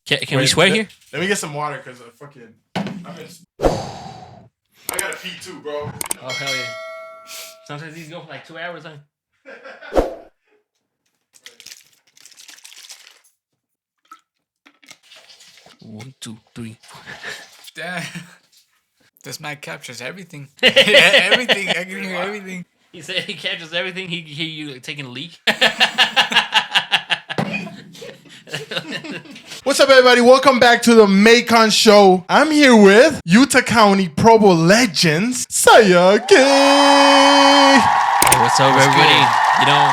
Can we swear here? Let me get some water because I gotta pee too, bro. Oh hell yeah! Sometimes these go for like 2 hours, huh? 1, 2, 3. Damn. This mic captures everything. Everything. I can hear everything. He said he catches everything. He hear you taking a leak. What's up, everybody? Welcome back to the Maikon show. I'm here with Utah County Pro Bowl legends, Siaki. Hey, what's up, everybody? You know,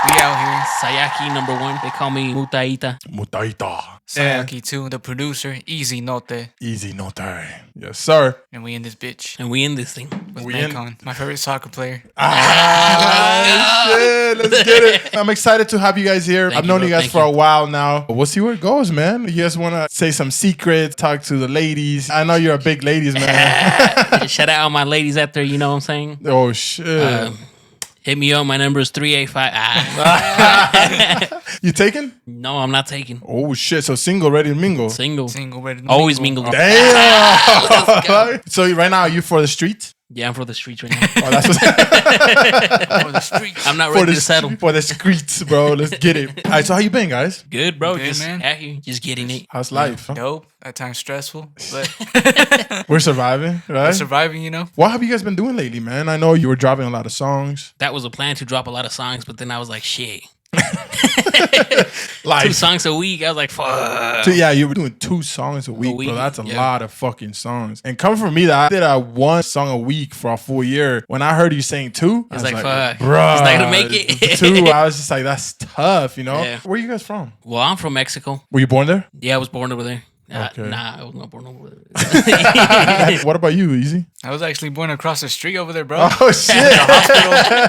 We out here. Siaki #1. They call me Mutaita. Mutaita. Siaki too, the producer. EAZYNOTEY. EAZYNOTEY. Yes, sir. And we in this bitch. And we in this thing. With We in- Maikon, my favorite soccer player. Shit. Let's get it. I'm excited to have you guys here. Thank I've you, known bro. you guys Thank for you. a while now. We'll see where it goes, man. You guys want to say some secrets, talk to the ladies. I know you're a big ladies, man. Shout out all my ladies out there, you know what I'm saying? Oh, shit. Hit me up. My number is 385. You taken? No, I'm not taking. Oh, shit. So single, ready to mingle. Single. Single, ready to Always mingle. mingle. Damn. So right now, are you for the street? Yeah, I'm for the streets right now. Oh, that's what For the streets. I'm not for ready the to settle. for the streets, bro. Let's get it. All right. So how you been, guys? Good, bro. Good, Just man. out here, just getting it. How's life? Huh? Dope. At times stressful, but We're surviving, right? surviving, you know. What have you guys been doing lately, man? I know you were dropping a lot of songs. That was a plan to drop a lot of songs, but then I was like, shit. 2 Like, songs a week. I was like, fuck. yeah, you were doing 2 songs a week, bro. week, That's a yeah. lot of fucking songs. And coming from me, that I did 1 song a week for a full year. When I heard you saying 2, I It's was like, fuck. bro, It's not gonna make it. 2, I was just like, that's tough, you know? Yeah. Where are you guys from? Well, I'm from Mexico. Were you born there? Yeah, I was born over there. Okay. Nah, I was not born over there. What about you, Eazy? I was actually born across the street over there, bro. Oh, shit.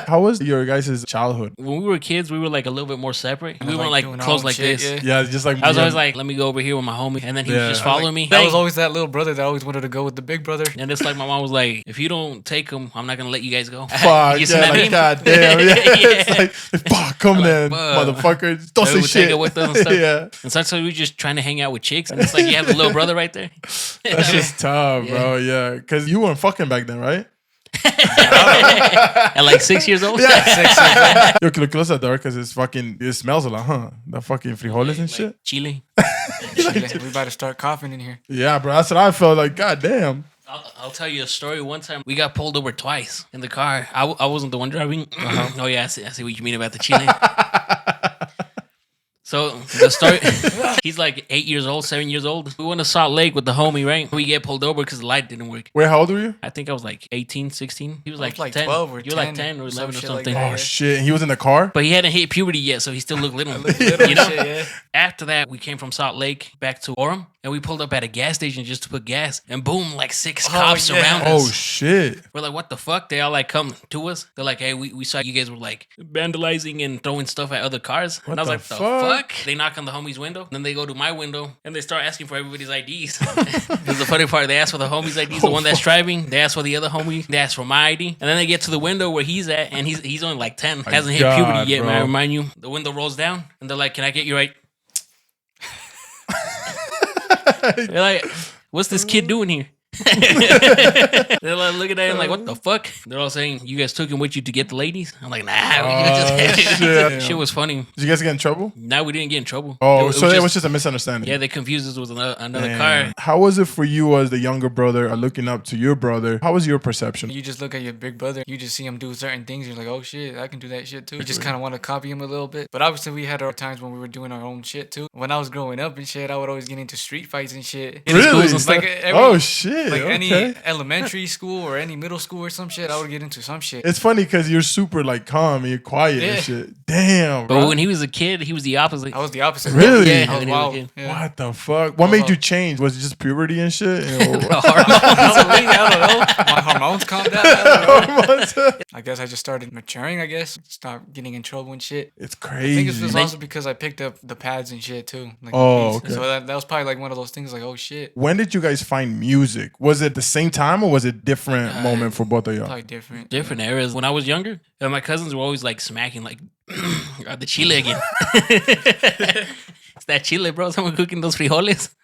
How was your guys' childhood? When we were kids, we were like a little bit more separate. We weren't like like doing our close own like shit, this. yeah. Yeah, just like I was me always and- like, let me go over here with my homie. And then he would Yeah. just follow me. That was always that little brother that always wanted to go with the big brother. And it's like my mom was like, if you don't take him, I'm not going to let you guys go. Fuck, You seen yeah, that like, meme? goddamn. Yeah. It's Yeah. like, fuck, come I'm then, like, fuck. motherfucker. Don't They say would shit. take it with us and stuff. Yeah. And sometimes we were just trying to hang out with chicks. And it's like, you have a little brother right there. That's just tough, bro. Yeah. Because you weren't fucking back then, right? At like 6 years old. Yeah. Yo, close that door because it smells a lot, huh? The fucking frijoles and shit. Chile. We about to start coughing in here. Yeah, bro. That's what I felt like. God damn. I'll tell you a story. One time we got pulled over twice in the car. I wasn't the one driving. Oh yeah, I see what you mean about the Chile. So the story, he's like 8 years old, 7 years old. We went to Salt Lake with the homie, right? We get pulled over because the light didn't work. Wait, how old were you? I think I was like 18, 16. He was like, like 10. 12 or you were like 10, 10 or some 11 or shit like something. that. Oh, shit. And he was in the car? But he hadn't hit puberty yet, so he still looked little. Little You know? shit, yeah. After that, we came from Salt Lake back to Orem, and we pulled up at a gas station just to put gas. And boom, like 6 cops yeah. surround Oh, us. shit. We're like, what the fuck? They all like come to us. They're like, hey, we saw you guys were like vandalizing and throwing stuff at other cars. What And I was the like, the fuck? fuck? They knock on the homie's window. Then they go to my window and they start asking for everybody's IDs. Because the funny part, they ask for the homie's IDs, the one that's driving. They ask for the other homie. They ask for my ID. And then they get to the window where he's at, and he's only like 10. Hasn't hit God, puberty yet, bro. man. I remind you. The window rolls down, and they're like, can I get your ID? They're like, what's this kid doing here? They're like looking at him like, what the fuck? They're all saying, you guys took him with you to get the ladies? I'm like, nah. shit. Shit was funny. Did you guys get in trouble? Now we didn't get in trouble. Oh, It so it just- was just a misunderstanding. yeah, they confused us with another Damn. car. How was it for you as the younger brother looking up to your brother? How was your perception? You just look at your big brother. You just see him do certain things. You're like, oh shit, I can do that shit too. You just kind of want to copy him a little bit. But obviously, we had our times when we were doing our own shit too. When I was growing up and shit, I would always get into street fights and shit. In the schools Really? and stuff. Like every, Oh, shit. like Okay. any elementary school or any middle school or some shit, I would get into some shit. It's funny because you're super like calm and you're quiet Yeah. and shit. Damn, But bro. when he was a kid, he was the opposite. I was the opposite. Really? Yeah, I was when he was a wild. kid. Yeah. What the fuck? What made you change? Was it just puberty and shit? You know? Probably, I don't know. My hormones calmed down. I don't know. It's I guess I just started maturing, I guess. Stopped getting in trouble and shit. I think crazy. it was also because I picked up the pads and shit too. Like Oh, the beats. okay. So that was probably like one of those things like, oh shit. When did you guys find music? Was it the same time or was it different moment for both of y'all? Probably different. Different eras. When I was younger, my cousins were always like smacking like the Chile again. It's that chile, bro. Someone cooking those frijoles.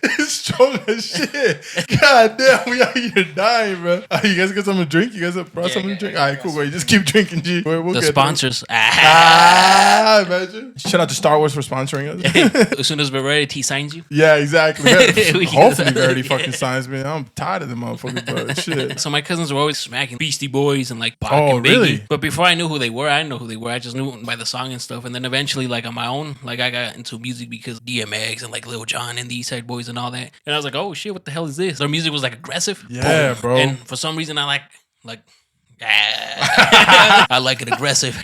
It's strong as shit. God damn, we out here dying, bro. You guys got something to drink? You guys brought something to drink? All right, cool. Wait, just keep drinking, G. We'll The get sponsors. imagine. Shout out to Star Wars for sponsoring us. As soon as Variety signs you. Yeah, exactly. We can Hopefully, do that. Variety fucking signs me. I'm tired of them motherfuckers, bro. Shit. So my cousins were always smacking Beastie Boys and like Pac Oh, and Biggie. really? But before I knew who they were, I didn't know who they were. I just knew by the song and stuff. And then eventually, like on my own, like I got into music because DMX and like Lil Jon and the East Side Boys and all that. And I was like, oh shit, what the hell is this? Their music was like aggressive. Yeah, bro. And for some reason, I like. I like it aggressive.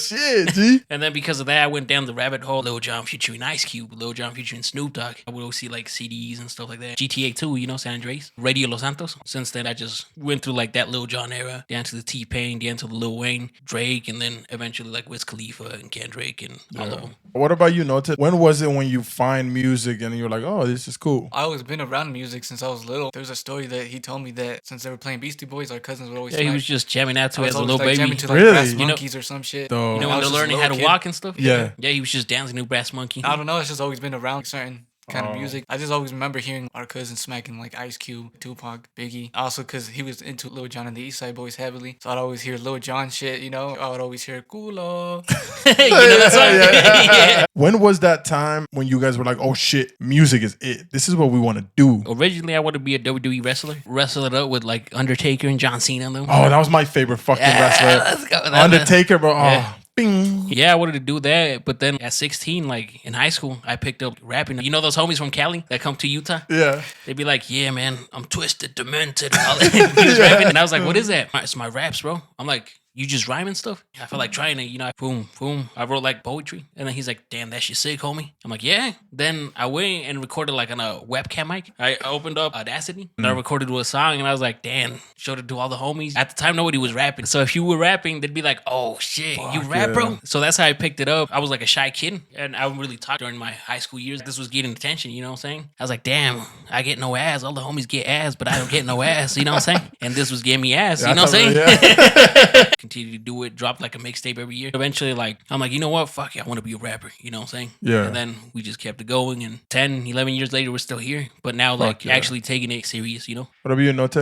Shit, G. And then because of that, I went down the rabbit hole. Lil Jon featuring Ice Cube, Lil Jon featuring Snoop Dogg. I would always see like CDs and stuff like that. GTA 2, you know, San Andreas, Radio Los Santos. Since then, I just went through like that Lil Jon era, down to the T-Pain, down to the Lil Wayne, Drake, and then eventually like Wiz Khalifa and Kendrick and all of them. What about you, Noted? When was it when you find music and you're like, oh, this is cool? I always been around music since I was little. There's a story that he told me that since they were playing Beastie Boys, our cousins would always Yeah, he was just jamming out to I it was as a always, little like, baby. jamming to like Really? Brass You know- Monkeys or some shit. Though. You know I when was they're just a learning how little to kid. walk and stuff? Yeah. Yeah, he was just dancing to Brass Monkey. I don't know. It's just always been around certain kind Oh. of music. I just always remember hearing our cousins smacking like Ice Cube, Tupac, Biggie. Also, because he was into Lil Jon and the East Side Boys heavily, so I'd always hear Lil Jon shit. You know, I would always hear "Culo." You know that song? Yeah. When was that time when you guys were like, oh shit, music is it? This is what we want to do. Originally, I wanted to be a WWE wrestler. Wrestle it up with like Undertaker and John Cena and them. Oh, that was my favorite fucking wrestler. Let's go. Undertaker, bro. Yeah. Oh, bing. Yeah, I wanted to do that, but then at 16, like in high school, I picked up rapping. You know those homies from Cali that come to Utah? Yeah. They'd be like, "Yeah, man, I'm twisted, demented." And all that. He was rapping, and I was like, "What is that?" It's my raps, bro. I'm like, "You just rhyming stuff?" I felt like trying it, you know. Boom, boom. I wrote like poetry, and then he's like, "Damn, that shit sick, homie." I'm like, "Yeah." Then I went and recorded like on a webcam mic. I opened up Audacity, and I recorded with a song, and I was like, "Damn!" Showed it to all the homies. At the time, nobody was rapping, so if you were rapping, they'd be like, "Oh shit, you rap, yeah. bro?" So that's how I picked it up. I was like a shy kid, and I wouldn't really talk during my high school years. This was getting attention, you know what I'm saying? I was like, "Damn, I get no ass. All the homies get ass, but I don't get no ass." You know what I'm saying? And this was getting me ass. You know what I'm saying? Yeah. Continue to do it, drop like a mixtape every year. Eventually, like, I'm like, you know what? Fuck it, I want to be a rapper. You know what I'm saying? Yeah. And then we just kept it going. And 10, 11 years later, we're still here. But now, like, yeah. actually taking it serious, you know? What about you, Note?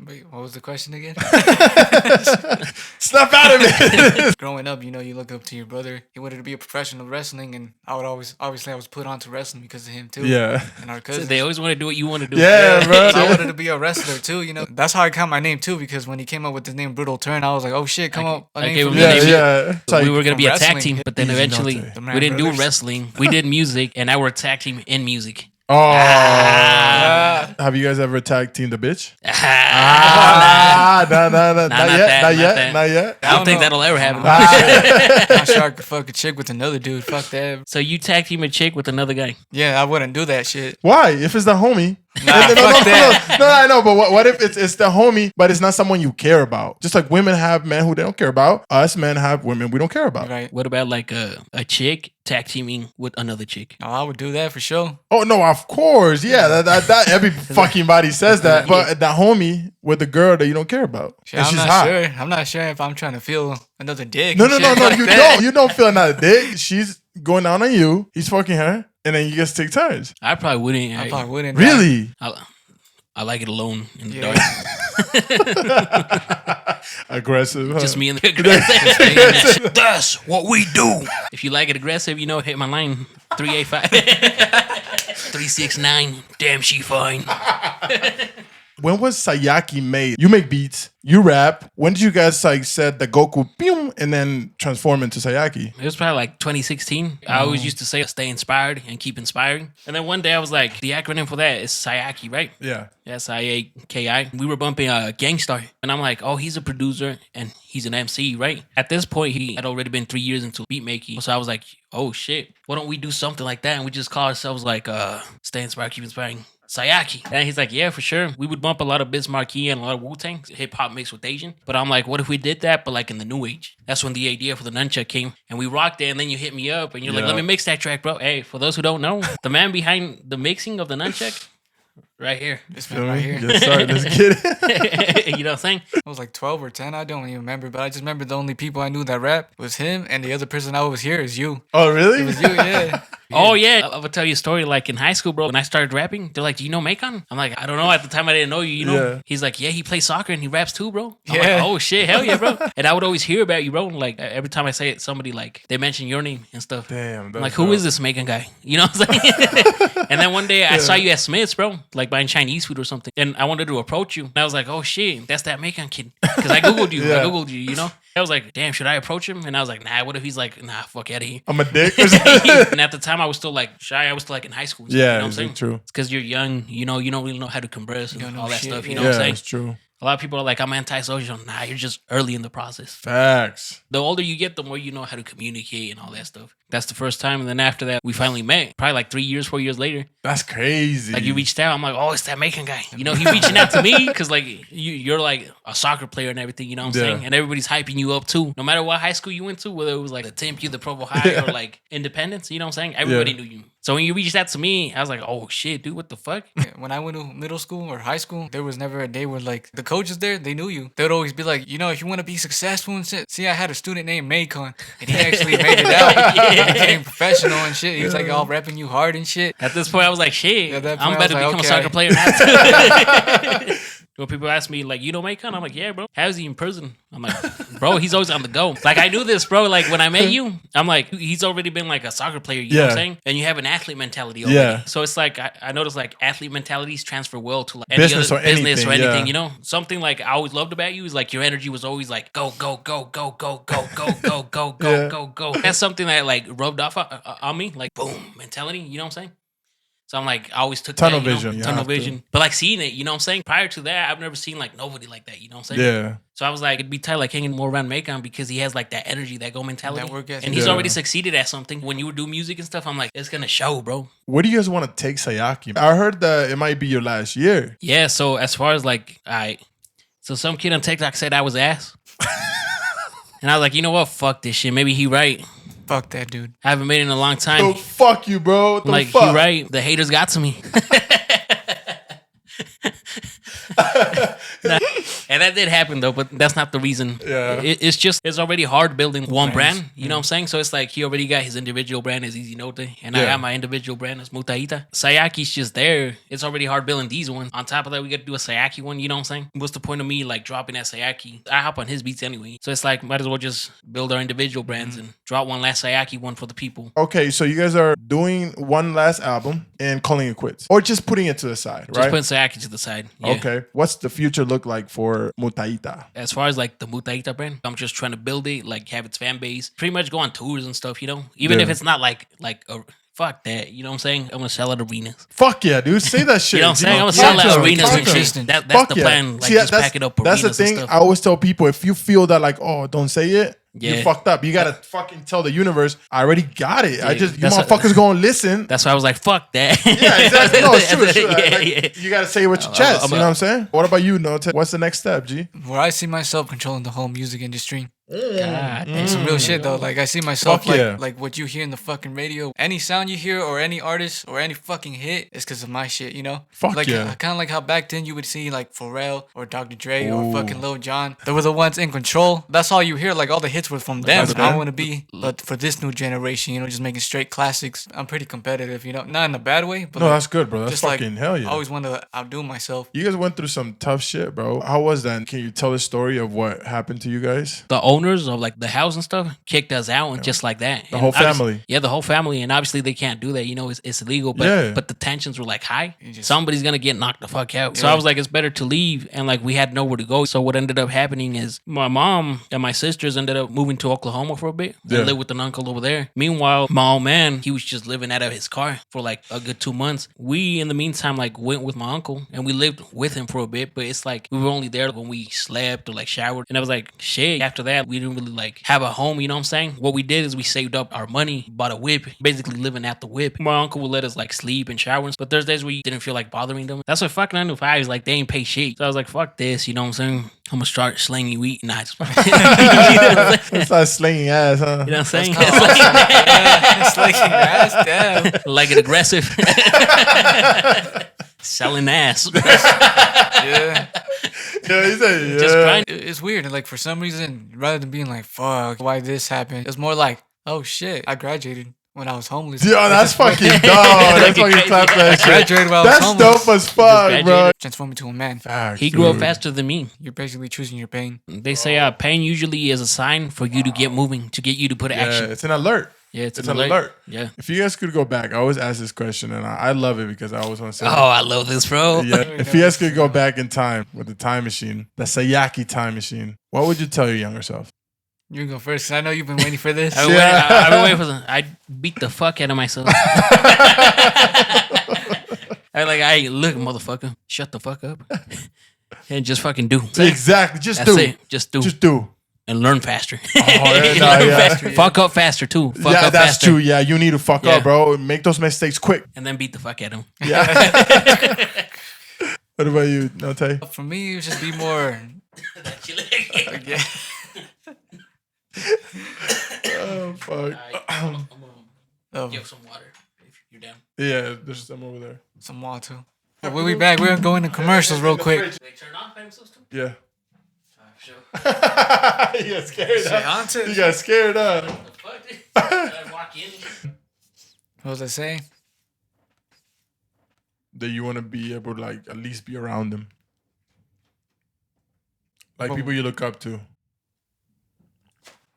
Wait, what was the question again? Snap out of it. Growing up, you know, you look up to your brother. He wanted to be a professional wrestling, and I would obviously, I was put onto wrestling because of him too. Yeah. And our So cousins. they always want to do what you want to do. Yeah, bro. So I wanted to be a wrestler too, you know. That's how I got my name too, because when he came up with the name Brutal Turn, I was like, oh shit, come up. I A gave name him for the me. name. Yeah, yeah. It's like, We were going to be a tag wrestling, team, but then Eazy eventually Note. The Man we didn't do Brothers. wrestling. We did music, and now we're a tag team in music. oh. Have you guys ever tag teamed a bitch? No, not yet. I don't don't think know. that'll ever happen. I'm sure I could fuck a chick with another dude. Fuck that. So you tag team a chick with another guy. Yeah, I wouldn't do that shit. Why? If it's the homie. Nah, fuck that. No, I know, but what if it's the homie, but it's not someone you care about? Just like women have men who they don't care about, us men have women we don't care about. Right. What about like a chick tag teaming with another chick? No, I would do that for sure. Oh no, of course, yeah. That every fucking body says that. But the homie with the girl that you don't care about, Shit, and I'm she's not hot. sure. I'm not sure if I'm trying to feel another dick. No, and shit like you that. don't. You don't feel another dick. She's going down on you. He's fucking her, and then you guys take turns. I probably wouldn't. I probably wouldn't. Really? I like it alone in the Yeah. dark. Aggressive. Huh? Just me and the aggressive. That's what we do. If you like it aggressive, you know, hit my line 385 369. Damn, she fine. When was Siaki made? You make beats, you rap. When did you guys like said the Goku pew and then transform into Siaki? It was probably like 2016. I always used to say stay inspired and keep inspiring. And then one day I was like, the acronym for that is Siaki, right? Yeah. Siaki. We were bumping Gangstar. And I'm like, oh, he's a producer and he's an MC, right? At this point, he had already been 3 years into beat making. So I was like, oh shit, why don't we do something like that? And we just call ourselves like stay inspired, keep inspiring. Siaki. And he's like, yeah, for sure. We would bump a lot of Biz Markie and a lot of Wu-Tang, hip-hop mixed with Asian. But I'm like, what if we did that, but like in the new age? That's when the idea for the nunchuck came. And we rocked it, and then you hit me up, and you're like, Yeah. let me mix that track, bro. Hey, for those who don't know, the man behind the mixing of the nunchuck, right here. This man right here. Yes, sir. Let's get it. You know what I'm saying? I was like 12 or 10. I don't even remember, but I just remember the only people I knew that rap was him, and the other person I was here is you. Oh, really? It was you, yeah. Oh yeah, I would tell you a story. Like in high school, bro, when I started rapping, they're like, "Do you know Maikon?" I'm like, "I don't know." At the time, I didn't know you. You know? Yeah. He's like, "Yeah, he plays soccer and he raps too, bro." I'm Yeah. like, "Oh shit, hell yeah, bro!" And I would always hear about you, bro. Like every time I say it, somebody like they mention your name and stuff. Damn. I'm like, who is this Maikon guy? You know what I'm saying? And then one day I saw you at Smith's, bro, like buying Chinese food or something, and I wanted to approach you. And I was like, "Oh shit, that's that Maikon kid," because I googled you. Yeah. I googled you. You know. I was like, damn, should I approach him? And I was like, nah, what if he's like, nah, fuck out of here. I'm a dick or something? And at the time, I was still like shy. I was still like in high school. Yeah, you know what I'm is saying? it true? It's because you're young. You know, you don't really know how to converse and don't know all that shit, stuff. You yeah. know what I'm saying? It's true. A lot of people are like, I'm antisocial. Nah, you're just early in the process. Facts. The older you get, the more you know how to communicate and all that stuff. That's the first time. And then after that, we finally met. Probably like 3 years, 4 years later. That's crazy. Like you reached out. I'm like, oh, it's that Maikon guy. You know, he reaching out to me because like you're like a soccer player and everything. You know what I'm Yeah. saying? And everybody's hyping you up too. No matter what high school you went to, whether it was like the Tempe, the Provo High, or like Independence. You know what I'm saying? Everybody knew you. So when you reached out to me, I was like, oh shit, dude, what the fuck? When I went to middle school or high school, there was never a day where like the coaches there, they knew you. They would always be like, you know, if you want to be successful and shit. See, I had a student named Maikon, and he actually made it out. He became professional and shit. He was like all rapping you hard and shit. At this point, I was like, shit, At that point, I'm I about to was like, become a okay. soccer player now. When people ask me, like, you know Maikon? I'm like, yeah, bro. How's he in prison? I'm like, bro, he's always on the go. Like, I knew this, bro. Like, when I met you, I'm like, he's already been like a soccer player, you know what I'm saying? And you have an athlete mentality already. Yeah. So it's like, I noticed like athlete mentalities transfer well to like Business any other or business or anything, anything, yeah. you know? Something like I always loved about you is like your energy was always like, go, go, go, go, go, go, go, go, go, go, Yeah. go. That's something that like rubbed off on me, like, boom, mentality, you know what I'm saying? So I'm like, I always took Tunnel that, you know, vision, you tunnel have to. vision. But like seeing it, you know what I'm saying? Prior to that, I've never seen like nobody like that, you know what I'm saying? Yeah. So I was like, it'd be tight like hanging more around Maikon because he has like that energy, that go mentality. That work ethic. And he's Yeah. already succeeded at something. When you would do music and stuff, I'm like, it's gonna show, bro. Where do you guys want to take Siaki? I heard that it might be your last year. Yeah, so as far as like, so some kid on TikTok said I was ass. And I was like, you know what? Fuck this shit. Maybe he right. Fuck that dude. I haven't made it in a long time. Oh, fuck you, bro. What the Like, fuck? he right. The haters got to me. And that did happen though, but that's not the reason. Yeah. It's just, it's already hard building one Brands. brand. You know what I'm saying? So it's like he already got his individual brand as EAZYNOTEY, and I Yeah. got my individual brand as Mutaita. Siaki's just there. It's already hard building these ones. On top of that, we got to do a Siaki one. You know what I'm saying? What's the point of me like dropping that Siaki? I hop on his beats anyway. So it's like, might as well just build our individual brands and drop one last Siaki one for the people. Okay, so you guys are doing one last album and calling it quits. Or just putting it to the side, Just right? putting Siaki to the side. Yeah. Okay. What's the future look like for Mutaita? As far as like the Mutaita brand, I'm just trying to build it, like have its fan base, pretty much go on tours and stuff, you know? Even Yeah. if it's not like a fuck that, you know what I'm saying? I'm gonna sell at arenas. Fuck yeah, dude. Say that shit. You know what I'm saying? I'm gonna Talk sell to at them. arenas Talk and to them. shit. That's Fuck the yeah. plan. Like See, just pack it up arenas That's the thing. and I stuff. always tell people, if you feel that like, oh, don't say it, you Yeah. fucked up. You gotta fucking tell the universe, I already got it. I Yeah, just, you that's motherfuckers gonna listen. That's why I was like, fuck that. Yeah, exactly. No, it's true. It's true. Yeah, Like, yeah. You gotta say it with your chest. You know what I'm saying? What about you, Note? What's the next step, G? Where I see myself controlling the whole music industry. God, Some real shit though. Like I see myself Fuck yeah. like what you hear in the fucking radio. Any sound you hear or any artist or any fucking hit is because of my shit, you know? Fuck like yeah. kind of like how back then you would see like Pharrell or Dr. Dre Ooh. or fucking Lil Jon. They were the ones in control. That's all you hear. Like all the hits were from them. That's I them. want to be, but for this new generation, you know, just making straight classics. I'm pretty competitive, you know, not in a bad way, but No, like, that's good, bro. That's just fucking hell yeah. I always want to outdo myself. You guys went through some tough shit, bro. How was that? Can you tell the story of what happened to you guys? the owners of like the house and stuff kicked us out and just like that. The And whole obviously- family. Yeah, the whole family. And obviously they can't do that. You know, it's illegal. But Yeah. but the tensions were like high. just- Somebody's gonna get knocked the fuck out. So Yeah. I was like, it's better to leave. And like we had nowhere to go. So what ended up happening is my mom and my sisters ended up moving to Oklahoma for a bit. They Yeah. lived with an uncle over there. Meanwhile, my old man, he was just living out of his car for like a good 2 months. We in the meantime like went with my uncle and we lived with him for a bit. But it's like we were only there when we slept or like showered. And I was like, shit. After that, we didn't really like have a home. You know what I'm saying? What we did is we saved up our money, bought a whip, basically living at the whip. My uncle would let us like sleep and shower, but there's days where you didn't feel like bothering them. That's what fucking 9 to 5 is like. They ain't pay shit. So I was like, fuck this. You know what I'm saying? I'm gonna start slanging weed. Nah, just, you know what I'm saying? It's like slinging ass, huh? You know what I'm saying? Kinda It's like, awesome. Yeah, it's like your ass down. like it aggressive. Selling ass. Yeah. Yeah, he said, yeah. Just grind. It's weird. Like, for some reason, rather than being like, fuck, why this happened, it's more like, oh shit, I graduated when I was homeless. Yo, that's fucking dope. That's fucking clap that shit. Graduated while I was That's homeless. dope as fuck, bro. graduated. Transform into a man. Facts, He grew up dude. faster than me. You're basically choosing your pain. They say pain usually is a sign for you to get moving, to get you to put Yeah, action. it's an alert. Yeah, it's It's an an alert. Yeah. If you guys could go back, I always ask this question, and I love it because I always want to say, Oh, I love this, bro. yeah. If you guys could go back in time with the time machine, the Siaki time machine, what would you tell your younger self? You go first, 'cause I know you've been waiting for this. I've been waiting for some. I beat the fuck out of myself. I look, motherfucker, shut the fuck up and just fucking do. Exactly. Just That's do. it. Just do. Just do. And learn faster. yeah, Learn nah, yeah. faster. Fuck up faster too. Fuck Yeah, up that's faster. true. Yeah, you need to fuck Yeah. up, bro. Make those mistakes quick. And then beat the fuck out of him. Yeah. What about you, Note? For me, it would just be more. Yeah. Oh, fuck. I'm Oh, give some water if you're down. Yeah, there's some over there. some water. We'll be back. We're gonna go into commercials real quick. They turn off by themselves too? Yeah. Sure. You got scared, huh? haunted. You got scared, huh? The fuck, dude? I walk in. What was I saying? That you want to be able to, like, at least be around them. Like, Well- people you look up to.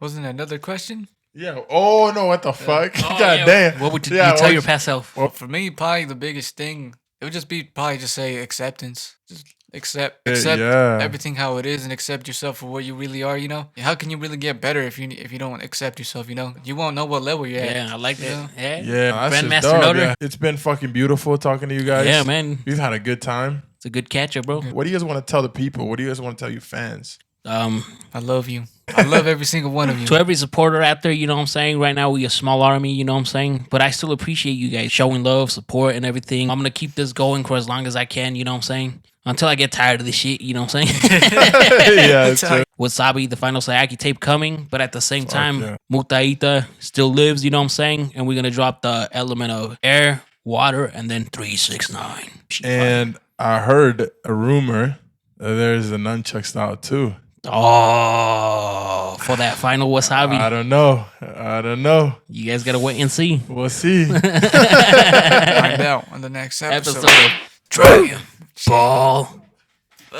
Wasn't another question? Yeah. Oh, no, what the fuck? Oh, God yeah. damn. What would you Yeah, tell what- your past self? For me, probably the biggest thing, it would just be probably just say acceptance. Just accept yeah. everything how it is and accept yourself for what you really are, you know? How can you really get better if you don't accept yourself, you know? You won't know what level you're at. Yeah, I like that. Yeah. Yeah, that's just Grandmaster dope, Noter. yeah. It's been fucking beautiful talking to you guys. Yeah, man. We've had a good time. It's a good catch up, bro. What do you guys want to tell the people? What do you guys want to tell your fans? I love you. I love every single one of you. To every supporter out there, you know what I'm saying? Right now, we a small army, you know what I'm saying? But I still appreciate you guys showing love, support, and everything. I'm going to keep this going for as long as I can, you know what I'm saying? Until I get tired of this shit, you know what I'm saying? Yeah, it's true. Wasabi, the final Siaki tape coming, but at the same time, yeah. Mutaita still lives, you know what I'm saying? And we're going to drop the element of air, water, and then 369. And I heard a rumor that there's a nunchuck style too. Oh, for that final Wasabi. I don't know. You guys got to wait and see. We'll see. Find out on the next episode. Episode of Dragon Ball.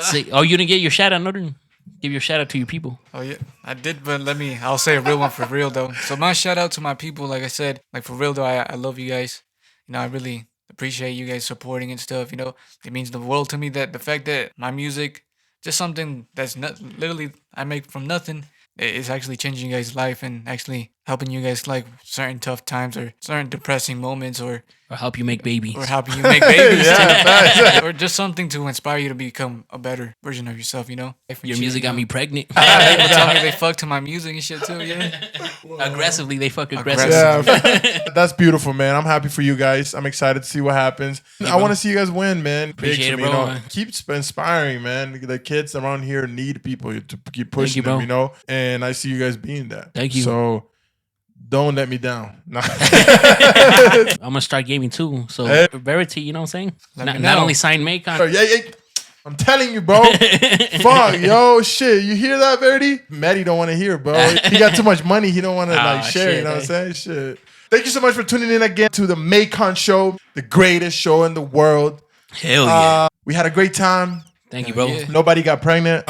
See, oh, you didn't get your shout out, Northern? Give your shout out to your people. Oh yeah, I did, but I'll say a real one for real though. So my shout out to my people, like I said, like for real though, I love you guys. You know, I really appreciate you guys supporting and stuff. You know, it means the world to me that the fact that my music, just something that's not literally I make from nothing, is actually changing you guys' life and actually helping you guys like certain tough times or certain depressing moments or help you make babies. helping you make babies. Yeah, or just something to inspire you to become a better version of yourself, you know? Your music got me pregnant. People tell me they fuck to my music and shit too, yeah. Aggressively, they fuck aggressively. Yeah, that's beautiful, man. I'm happy for you guys. I'm excited to see what happens. I want to see you guys win, man. Appreciate it, You bro. know, keep inspiring, man. The kids around here need people to keep pushing bro. them, you know? And I see you guys being that. Thank you. So don't let me down. No. I'm gonna start gaming too. So Hey. Verity, you know what I'm saying? Let Not, me not know. only sign Maikon. Yeah. I'm telling you, bro. Fuck, yo, shit. You hear that, Verity? Maddie don't want to hear, bro. He got too much money. He don't want to Ah, share. shit, You know what I'm hey. saying? Shit. Thank you so much for tuning in again to the Maikon Show, the greatest show in the world. Hell yeah. We had a great time. Thank you, bro. yeah. Nobody got pregnant.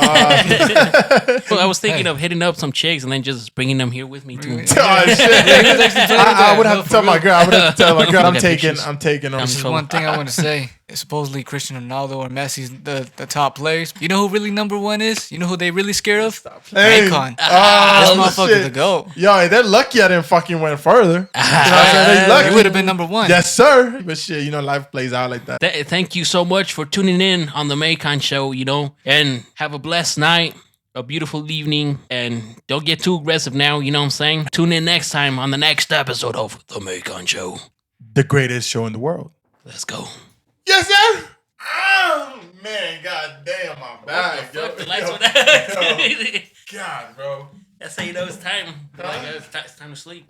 Well, I was thinking of hitting up some chicks and then just bringing them here with me too. Oh, shit. I would have to tell my girl. I would have to tell my girl. I'm Look at taking pictures. them. This is So- one thing I want to say. Supposedly Cristiano Ronaldo or Messi's the top players. You know who really number one is? You know who they really scared of? Hey. Maikon. Oh, This motherfucker shit. to go. Yo, they're lucky I didn't fucking went further. You know what I'm saying? They lucky. He would have been number one. Yes, sir. But shit, you know, life plays out like that. Thank you so much for tuning in on the Maikon Show, you know, and have a blessed night, a beautiful evening, and don't get too aggressive now, you know what I'm saying? Tune in next time on the next episode of the Maikon Show. The greatest show in the world. Let's go. Yes, sir. Oh, man. God damn, my back. Fuck, yo. the lights Yo. went out. Yo. God, bro. That's how you know it's time. Like, it's time to sleep.